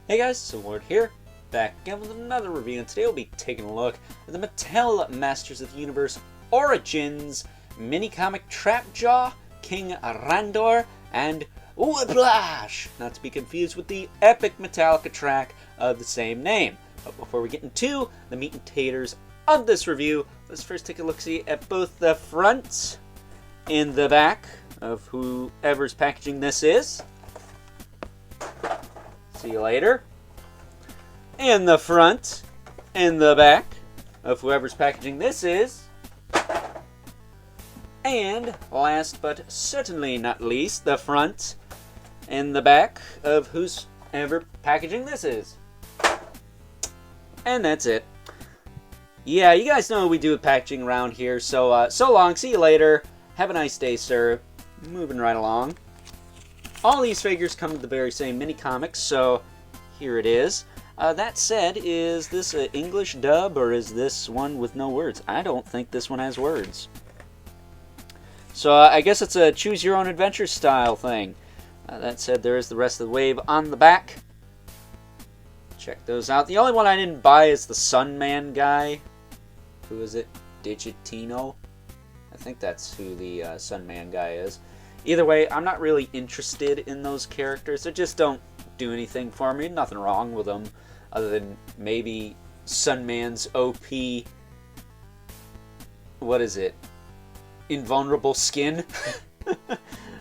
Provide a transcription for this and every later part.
Hey guys, so Lord here, back again with another review, and today we'll be taking a look at the Mattel Masters of the Universe Origins mini-comic Trapjaw, King Randor, and Whiplash! Not to be confused with the epic Metallica track of the same name. But before we get into the meat and taters of this review, let's first take a look-see at both the front and the back of whoever's packaging this is. See you later. And the front and the back of whoever's packaging this is. And last but certainly not least, the front and the back of who's ever packaging this is. And that's it. Yeah, you guys know what we do with packaging around here, so so long, see you later. Have a nice day, sir. Moving right along. All these figures come with the very same mini comics, so here it is. That said, is this an English dub or is this one with no words? I don't think this one has words. So I guess it's a choose your own adventure style thing. That said, there is the rest of the wave on the back. Check those out. The only one I didn't buy is the Sunman guy. Who is it? Digitino? I think that's who the Sunman guy is. Either way, I'm not really interested in those characters. They just don't do anything for me. Nothing wrong with them, other than maybe Sunman's OP, what is it? Invulnerable skin?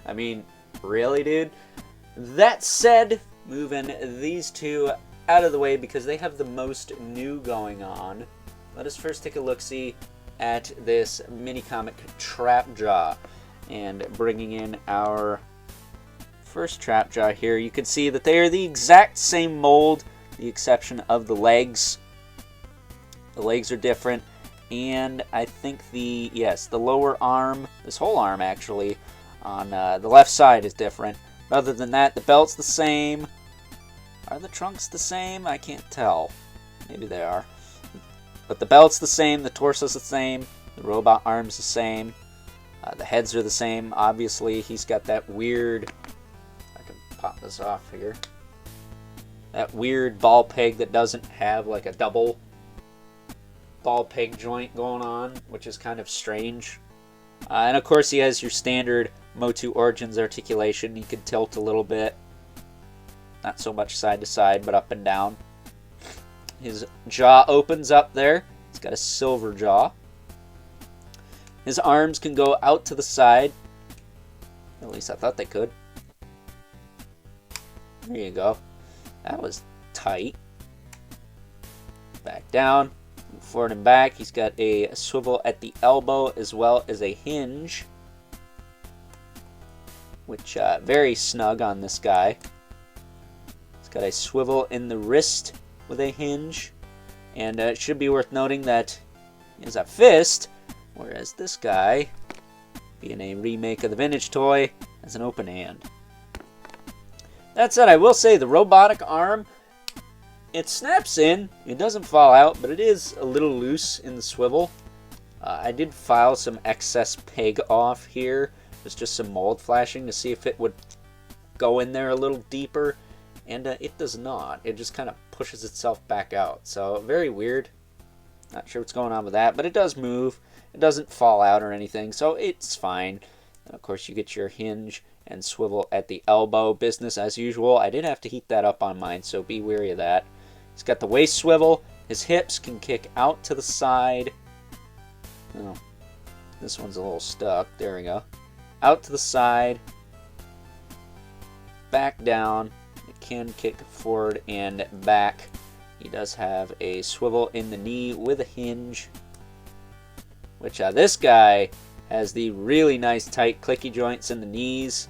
I mean, really, dude? That said, moving these two out of the way because they have the most new going on. Let us first take a look-see at this mini-comic Trapjaw. And bringing in our first Trapjaw here, you can see that they are the exact same mold, with the exception of the legs. The legs are different, and I think the lower arm, this whole arm actually, on the left side is different. But other than that, the belt's the same. Are the trunks the same? I can't tell. Maybe they are. But the belt's the same, the torso's the same, the robot arm's the same. The heads are the same. Obviously, he's got that weird... I can pop this off here. That weird ball peg that doesn't have like a double ball peg joint going on, which is kind of strange. And of course, he has your standard MOTU Origins articulation. He can tilt a little bit. Not so much side to side, but up and down. His jaw opens up there. He's got a silver jaw. His arms can go out to the side. At least I thought they could. There you go. That was tight. Back down. Forward and back. He's got a swivel at the elbow as well as a hinge. Which, very snug on this guy. He's got a swivel in the wrist with a hinge. And it should be worth noting that he has a fist. Whereas this guy, being a remake of the vintage toy, has an open hand. That said, I will say the robotic arm, it snaps in. It doesn't fall out, but it is a little loose in the swivel. I did file some excess peg off here. It's just some mold flashing to see if it would go in there a little deeper. And it does not. It just kind of pushes itself back out. So, very weird. Not sure what's going on with that, but it does move. It doesn't fall out or anything, so it's fine. And of course, you get your hinge and swivel at the elbow. Business as usual. I did have to heat that up on mine, so be wary of that. He's got the waist swivel. His hips can kick out to the side. Oh, this one's a little stuck. There we go. Out to the side. Back down. It can kick forward and back. He does have a swivel in the knee with a hinge. Which this guy has the really nice tight clicky joints in the knees.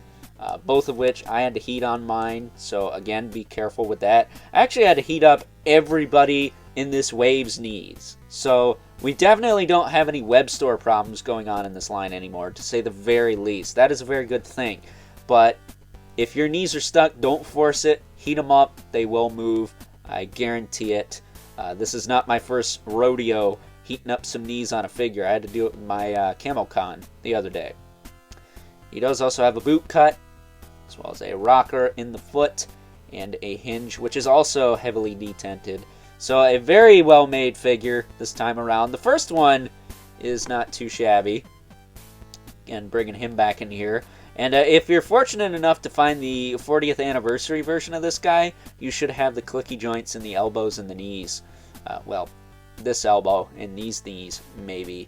Both of which I had to heat on mine. So again, be careful with that. I actually had to heat up everybody in this wave's knees. So we definitely don't have any web store problems going on in this line anymore, to say the very least. That is a very good thing. But if your knees are stuck, don't force it. Heat them up. They will move. I guarantee it. This is not my first rodeo heating up some knees on a figure. I had to do it with my Camo Con the other day. He does also have a boot cut, as well as a rocker in the foot, and a hinge, which is also heavily detented. So a very well made figure this time around. The first one is not too shabby. Again, bringing him back in here. And if you're fortunate enough to find the 40th anniversary version of this guy, you should have the clicky joints in the elbows and the knees. Well, this elbow and these knees, maybe.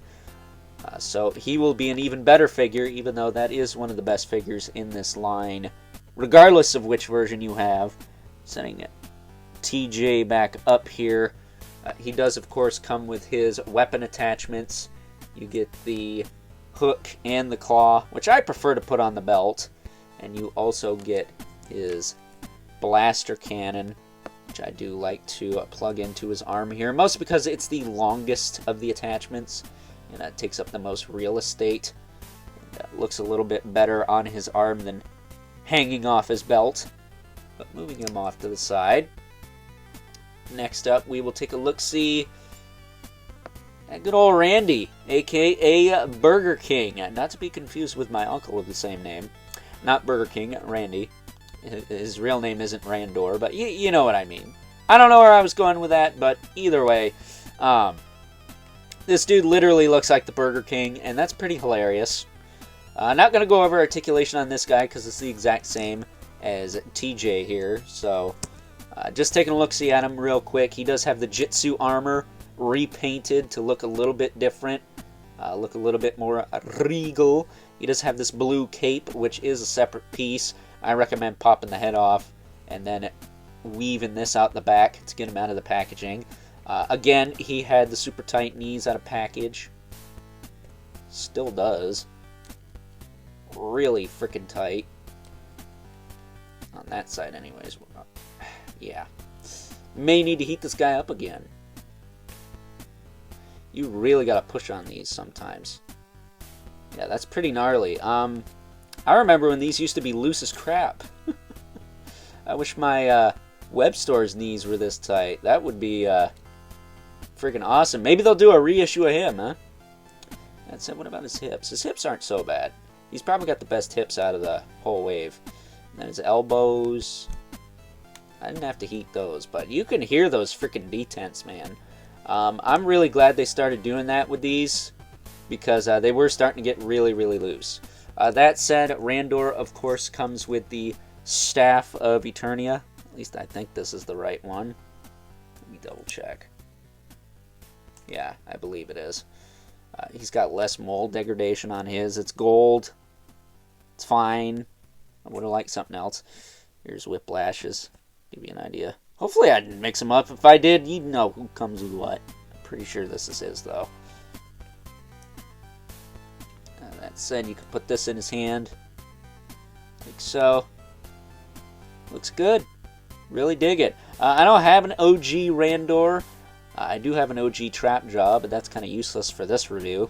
So he will be an even better figure, even though that is one of the best figures in this line, regardless of which version you have. Setting TJ back up here. He does, of course, come with his weapon attachments. You get the hook and the claw, which I prefer to put on the belt. And you also get his blaster cannon, which I do like to plug into his arm here, mostly because it's the longest of the attachments, and that takes up the most real estate. And, looks a little bit better on his arm than hanging off his belt. But moving him off to the side. Next up, we will take a look-see at good old Randy, a.k.a. Burger King. Not to be confused with my uncle of the same name. Not Burger King, Randy. His real name isn't Randor, but you know what I mean. I don't know where I was going with that, but either way, this dude literally looks like the Burger King, and that's pretty hilarious. Not going to go over articulation on this guy, because it's the exact same as TJ here, so just taking a look-see at him real quick. He does have the Jitsu armor repainted to look a little bit different, look a little bit more regal. He does have this blue cape, which is a separate piece. I recommend popping the head off and then weaving this out the back to get him out of the packaging. Again, he had the super tight knees out of package. Still does. Really freaking tight. On that side anyways. Yeah. May need to heat this guy up again. You really gotta push on these sometimes. Yeah, that's pretty gnarly. I remember when these used to be loose as crap. I wish my web store's knees were this tight. That would be freaking awesome. Maybe they'll do a reissue of him, huh? That's it. What about his hips? His hips aren't so bad. He's probably got the best hips out of the whole wave. And then his elbows. I didn't have to heat those, but you can hear those freaking detents, man. I'm really glad they started doing that with these, because they were starting to get really, really loose. That said, Randor, of course, comes with the Staff of Eternia. At least I think this is the right one. Let me double check. Yeah, I believe it is. He's got less mold degradation on his. It's gold. It's fine. I would have liked something else. Here's Whiplash's. Give you an idea. Hopefully I didn't mix them up. If I did, you'd know who comes with what. I'm pretty sure this is his, though. That said, you could put this in his hand. Like so. Looks good. Really dig it. I don't have an OG Randor. I do have an OG Trap Jaw, but that's kind of useless for this review.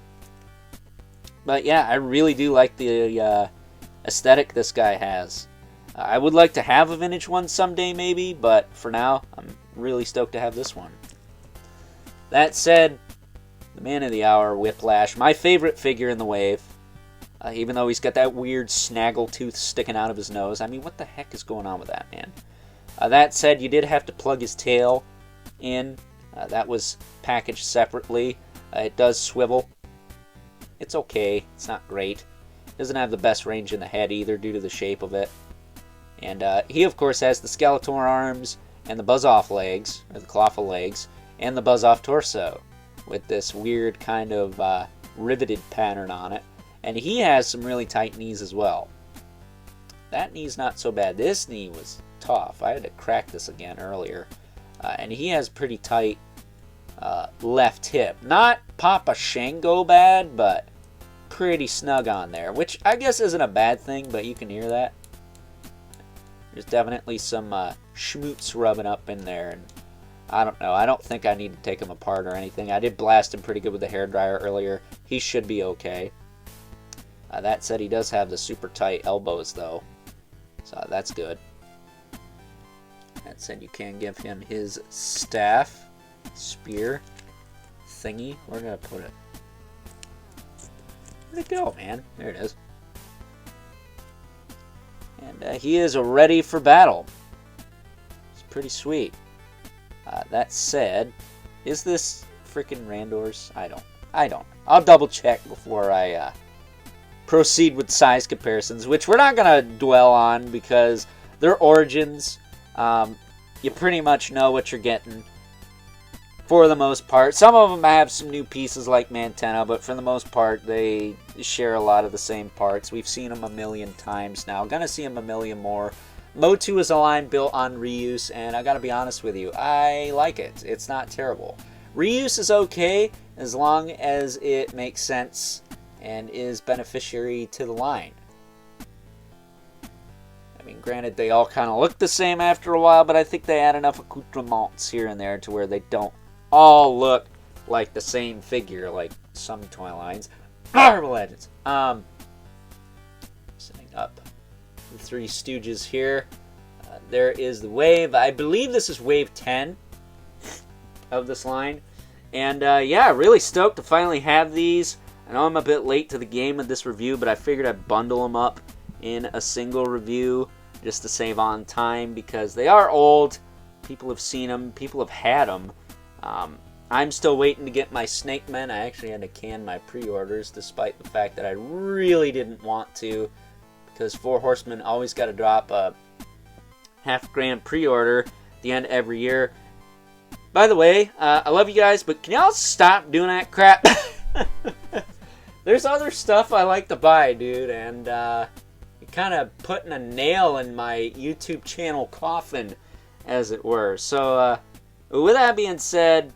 But yeah, I really do like the aesthetic this guy has. I would like to have a vintage one someday maybe, but for now, I'm really stoked to have this one. That said, the man of the hour, Whiplash, my favorite figure in the wave. Even though he's got that weird snaggle tooth sticking out of his nose. I mean, what the heck is going on with that, man? That said, you did have to plug his tail in. That was packaged separately. It does swivel. It's okay. It's not great. Doesn't have the best range in the head either due to the shape of it. And he, of course, has the Skeletor arms and the Buzz-Off legs, or the Clawful legs, and the Buzz-Off torso with this weird kind of riveted pattern on it. And he has some really tight knees as well. That knee's not so bad. This knee was tough. I had to crack this again earlier. And he has pretty tight left hip. Not Papa Shango bad, but pretty snug on there, which I guess isn't a bad thing, but you can hear that. There's definitely some schmoots rubbing up in there, and I don't know. I don't think I need to take him apart or anything. I did blast him pretty good with the hairdryer earlier. He should be okay. That said, he does have the super tight elbows, though, so that's good. That said, you can give him his staff, spear, thingy. Where did I put it? Where'd it go, man? There it is. And he is ready for battle. pretty sweet. That said, is this freaking Randor's? I don't. I'll double check before I proceed with size comparisons, which we're not going to dwell on because their origins, you pretty much know what you're getting for the most part. Some of them have some new pieces like Mattel, but for the most part, they share a lot of the same parts. We've seen them a million times now. Gonna see them a million more. MOTU is a line built on reuse, and I gotta be honest with you, I like it. It's not terrible. Reuse is okay as long as it makes sense and is beneficiary to the line. I mean, granted, they all kind of look the same after a while, but I think they add enough accoutrements here and there to where they don't all look like the same figure, like some toy lines. Marvel Legends. Setting up the Three Stooges here. There is the wave. I believe this is wave 10 of this line. And yeah, really stoked to finally have these. I know I'm a bit late to the game with this review, but I figured I'd bundle them up in a single review just to save on time because they are old. People have seen them. People have had them. I'm still waiting to get my Snake Men. I actually had to can my pre-orders despite the fact that I really didn't want to because Four Horsemen always got to drop a $50,000 pre-order at the end of every year. By the way, I love you guys, but can y'all stop doing that crap? There's other stuff I like to buy, dude, and you're kind of putting a nail in my YouTube channel coffin, as it were. So, with that being said,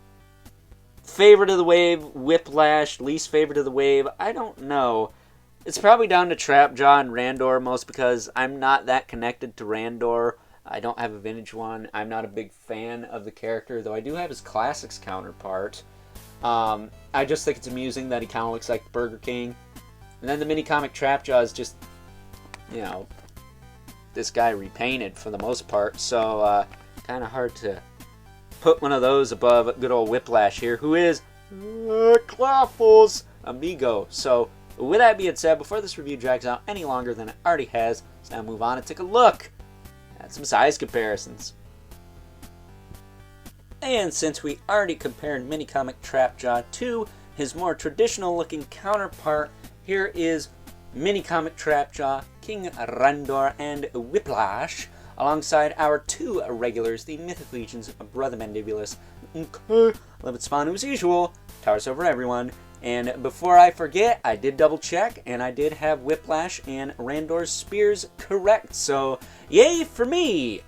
favorite of the wave, Whiplash. Least favorite of the wave, I don't know. It's probably down to Trapjaw and Randor, most because I'm not that connected to Randor. I don't have a vintage one. I'm not a big fan of the character, though I do have his classics counterpart. I just think it's amusing that he kind of looks like Burger King. And then the mini comic Trapjaw is just, you know, this guy repainted for the most part. So, kind of hard to put one of those above good old Whiplash here, who is Clawful's amigo. So, with that being said, before this review drags out any longer than it already has, let's now move on and take a look at some size comparisons. And since we already compared mini comic Trapjaw to his more traditional looking counterpart, here is mini comic Trapjaw, King Randor, and Whiplash, alongside our two regulars, the Mythic Legion's Brother Mandibulus, Love It Spawn, as usual, towers over everyone. And before I forget, I did double check, and I did have Whiplash and Randor's spears correct, so yay for me!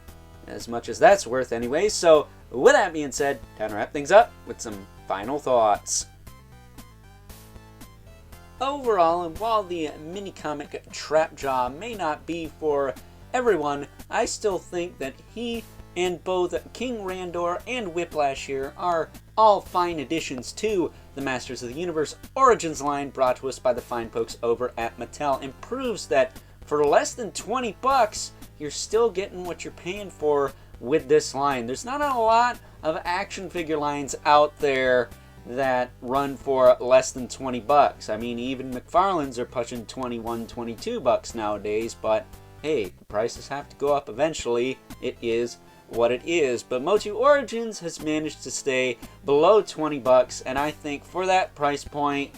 As much as that's worth anyway. So, with that being said, time to wrap things up with some final thoughts. Overall, and while the mini comic Trapjaw may not be for everyone, I still think that he and both King Randor and Whiplash here are all fine additions to the Masters of the Universe Origins line brought to us by the fine folks over at Mattel, and proves that for less than 20 bucks, you're still getting what you're paying for with this line. There's not a lot of action figure lines out there that run for less than 20 bucks. I mean, even McFarlane's are pushing 21, 22 bucks nowadays, but hey, the prices have to go up eventually. It is what it is. But MOTU Origins has managed to stay below 20 bucks, and I think for that price point,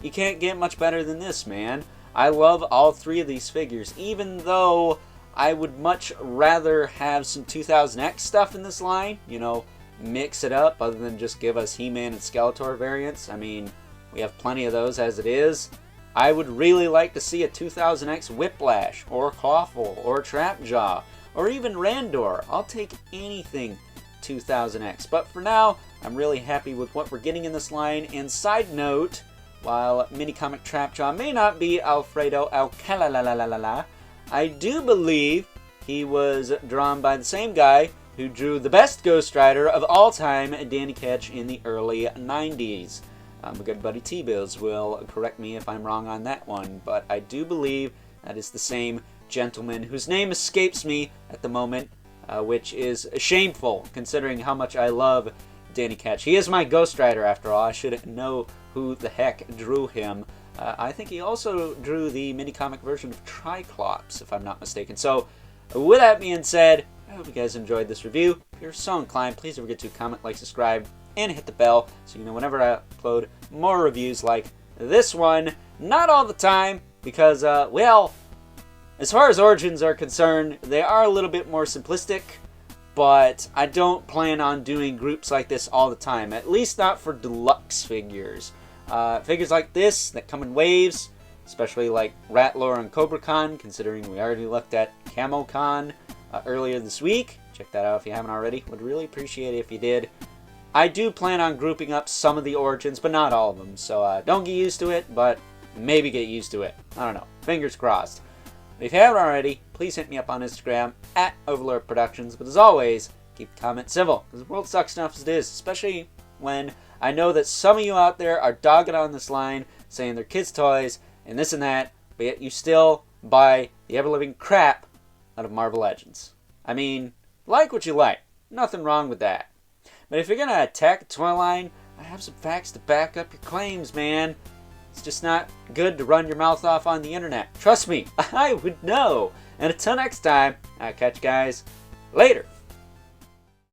you can't get much better than this, man. I love all three of these figures, even though I would much rather have some 2000X stuff in this line, you know, mix it up other than just give us He-Man and Skeletor variants. I mean, we have plenty of those as it is. I would really like to see a 2000X Whiplash, or Clawful, or Trapjaw, or even Randor. I'll take anything 2000X. But for now, I'm really happy with what we're getting in this line. And side note, while mini comic Trapjaw may not be Alfredo Alcala, I do believe he was drawn by the same guy who drew the best Ghost Rider of all time, Danny Ketch, in the early 90s. My good buddy T-Bills will correct me if I'm wrong on that one, but I do believe that is the same gentleman whose name escapes me at the moment, which is shameful considering how much I love Danny Ketch. He is my Ghost Rider after all. I should know who the heck drew him. I think he also drew the mini-comic version of Triclops, if I'm not mistaken. So, with that being said, I hope you guys enjoyed this review. if you're so inclined, please don't forget to comment, like, subscribe, and hit the bell so you know whenever I upload more reviews like this one. Not all the time, because, well, as far as origins are concerned, they are a little bit more simplistic, but I don't plan on doing groups like this all the time, at least not for deluxe figures. Figures like this that come in waves, especially like Randor and Cobra Khan, considering we already looked at Camo Khan earlier this week. Check that out if you haven't already. Would really appreciate it if you did. I do plan on grouping up some of the origins, but not all of them, so don't get used to it, but maybe get used to it. I don't know. Fingers crossed. If you haven't already, please hit me up on Instagram at Overlord Productions. But as always, keep the comments civil, because the world sucks enough as it is, especially when I know that some of you out there are dogging on this line, saying they're kids' toys and this and that, but yet you still buy the ever-living crap out of Marvel Legends. I mean, like what you like. Nothing wrong with that. But if you're going to attack the toy line, I have some facts to back up your claims, man. It's just not good to run your mouth off on the internet. Trust me, I would know. And until next time, I'll catch you guys later.